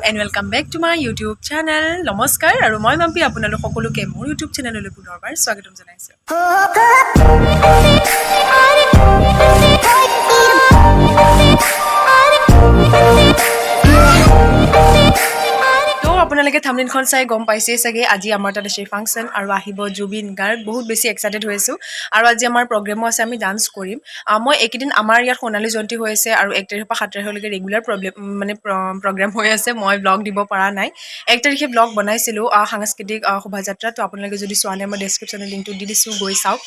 And welcome back to my YouTube channel. নমস্কাৰ আৰু মই মাম্পি আপোনালোক সকলোকে মোৰ ইউটিউব চেনেললৈ পুনৰবাৰ স্বাগতম জনাইছোঁ। আপোনালোকে থাম্বনেইলখন চাই গম পাইছেই চাগে আজি আমাৰ তাত আছে ফাংচন আৰু আহিব জুবিন গাৰ্গ। বহুত বেছি এক্সাইটেড হৈ আছোঁ আৰু আজি আমাৰ প্ৰগ্ৰেমো আছে, আমি ডান্স কৰিম। মই এইকেইদিন আমাৰ ইয়াত সোণালী জয়ন্তী হৈ আছে আৰু 1 তাৰিখৰ পৰা 7 তাৰিখলৈকে ৰেগুলাৰ প্ৰগ্ৰেম হৈ আছে। মই ব্লগ দিব পৰা নাই। 1 তাৰিখে ব্লগ বনাইছিলোঁ সাংস্কৃতিক শোভাযাত্ৰা। তো আপোনালোকে যদি চোৱা নাই মই ডেছক্ৰিপশ্যনত লিংকটো দি দিছোঁ, গৈ চাওক।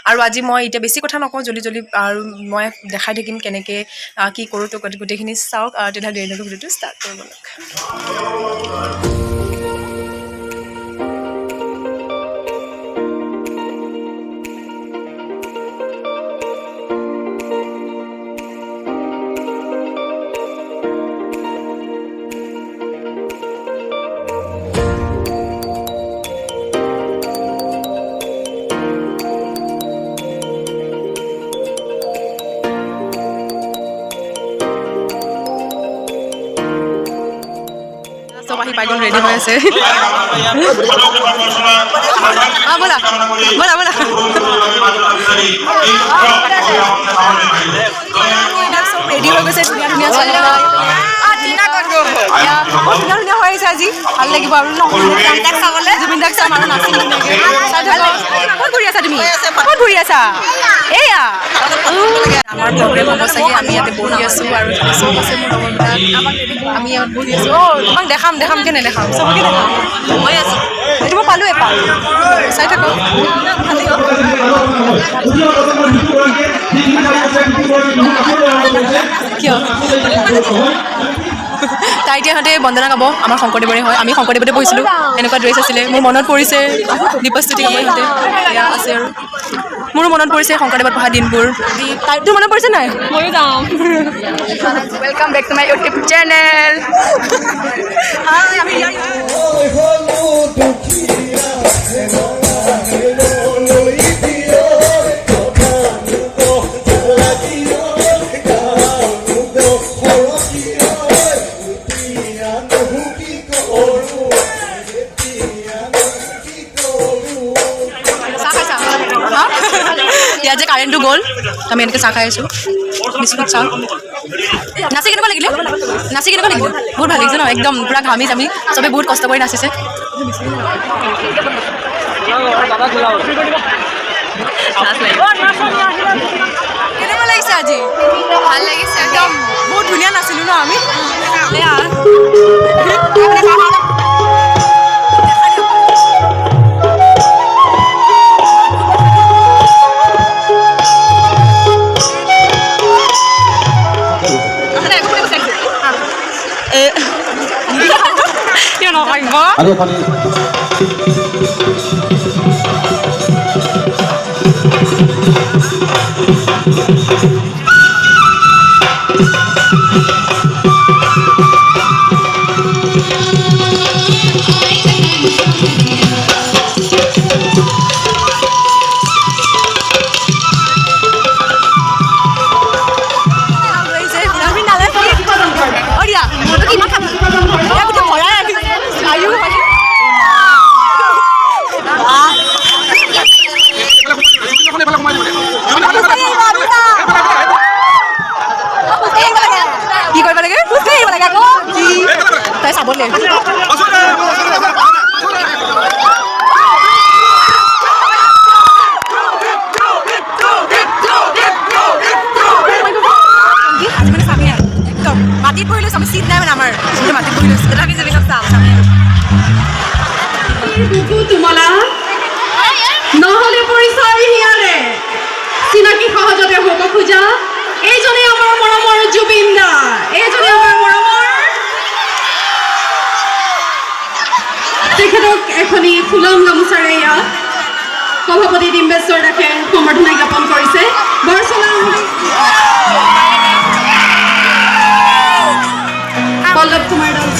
আৰু আজি মই এতিয়া বেছি কথা নকওঁ, জল্দি আৰু মই দেখাই থাকিম কেনেকৈ কি কৰোঁ। তো গোটেইখিনি চাওক। তেতিয়া দেৰি নকৰি ভিডিঅ'টো ষ্টাৰ্ট কৰিব লওক। আহি পাই গ'ল, ৰেডি হৈ আছে। ব'লা ব'লা ব'লা চব ৰেডি হৈ গৈছে, ধুনীয়া ধুনীয়া ছোৱালী ধুনীয়া ধুনীয়া হৈ আহিছে। আজি ভাল লাগিব আৰু জুবিন দাক চাম আৰু নাচিম ধুনীয়াকৈ। ক'ত ঘূৰি আছা তুমি? ক'ত ঘূৰি আছা? এয়া আমাৰ প্ৰগ্ৰেম হ'ব চাগে। আমি ইয়াতে বহি আছোঁ আৰু চব আছে মোৰ লগৰবিলাক। আমি ইয়াত বহি আছোঁ। তোমাক দেখাম কে নেদেখাম, চবকে দেখাম। হৈ আছোঁ, এইটো মই পালোঁ এপাক। চাই থাকক। কিয় তাই এতিয়াহঁতে বন্দনা গাব। আমাৰ শংকৰদেৱৰে হয়, আমি শংকৰদেৱতে পঢ়িছিলোঁ। এনেকুৱা ড্ৰেছ আছিলে, মোৰ মনত পৰিছে। দীপস্তুতি গাব ইহঁতে, এয়া আছে আৰু মোৰো মনত পৰিছে শংকৰদেৱত পঢ়া দিনবোৰ। তোৰ মনত পৰিছে নাই? ময়ো যাম। Welcome back to my YouTube channel. ইয়াত যে কাৰেণ্টটো গ'ল, আমি এনেকৈ চাহ খাই আছোঁ, বিস্কুট চাহ। নাচি কেনেকুৱা লাগিলে? বহুত ভাল লাগিছে ন? একদম পূৰা ঘামি জামি চবে বহুত কষ্ট কৰি নাচিছে। কেনেকুৱা লাগিছে আজি? ভাল লাগিছে, একদম বহুত ধুনীয়া নাচিলোঁ ন আমি। Aduh, Fani. চাবলৈ মাটিত বহি লৈছোঁ আমি, চিট নাই মানে আমাৰ মাটিত বহি লৈছোঁ। আমি যে চাম তোমালা নহ'লে পৰিচয় হিয়াৰে চিনাকি সহজতে হ'ব খোজা। এইজনে আমাৰ মৰমৰ জুবিন দা, এইজনে আমাৰ মৰমৰ। তেখেতক এখনি ফুলম গামোচাৰে ইয়াত সভাপতি ডিম্বেশ্বৰ দাসে সম্বৰ্ধনা জ্ঞাপন কৰিছে। পল্লৱ কুমাৰ দাস।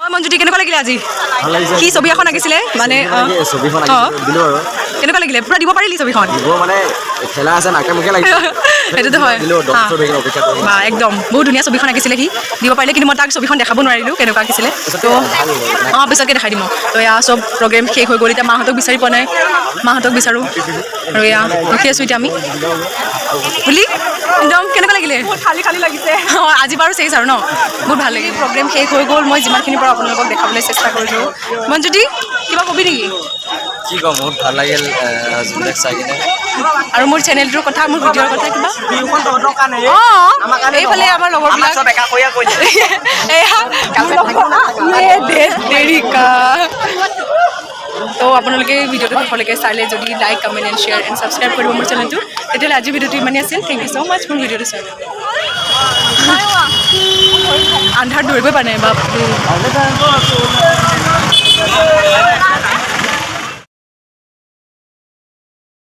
মঞ্জুতি কেনেকুৱা লাগিলে আজি ভাল লাগিছে কি ছবি এখন আঁকিছিলে মানে ছবিখন দিলো আৰু কেনেকুৱা লাগিলে পুৰা দিব পাৰিলি ছবিখন দিব মানে খেলা আছে নাকে মুখে লাগিছে সেইটোতো হয় দিলো ডক্টৰ বেগৰ অপেক্ষা কৰি বা একদম বহুত ধুনীয়া ছবিখন আঁকিছিলে সি দিব পাৰিলে কিন্তু মই তাক ছবিখন দেখাব নোৱাৰিলোঁ কেনেকুৱা আঁকিছিলে তো পিছতকৈ দেখাই দিম তো এয়া চব প্ৰগ্ৰেম শেষ হৈ গ'ল এতিয়া মাহঁতক বিচাৰি পোৱা নাই মাহঁতক বিচাৰোঁ আৰু এয়া ৰখি আছোঁ এতিয়া আমি বুলি একদম কেনেকুৱা লাগিলে খালী খালী লাগিছে আজি বাৰু চেছ আৰু ন বহুত ভাল লাগিল প্ৰগ্ৰেম শেষ হৈ গ'ল মই যিমানখিনি পাৰোঁ আপোনালোকক দেখাবলৈ চেষ্টা কৰিলোঁ মঞ্জুতি কিবা কবি নেকি কি ক'ম বহুত ভাল লাগিল যোনবিলাক চাই কিনে আৰু মোৰ চেনেলটোৰ কথা মোৰ ভিডিঅ'ৰ কথা কিবা অঁ এইফালে আমাৰ লগৰবিলাক তো আপোনালোকে ভিডিঅ'টো শেষলৈকে চালে যদি like comment and share and subscribe কৰিব মোৰ চেনেলটো তেতিয়াহ'লে আজি ভিডিঅ'টো ইমানেই আছিল থেংক ইউ ছ' মাছ মোৰ ভিডিঅ'টো চাই আন্ধাৰত ধৰিবই পৰা নাই বাপ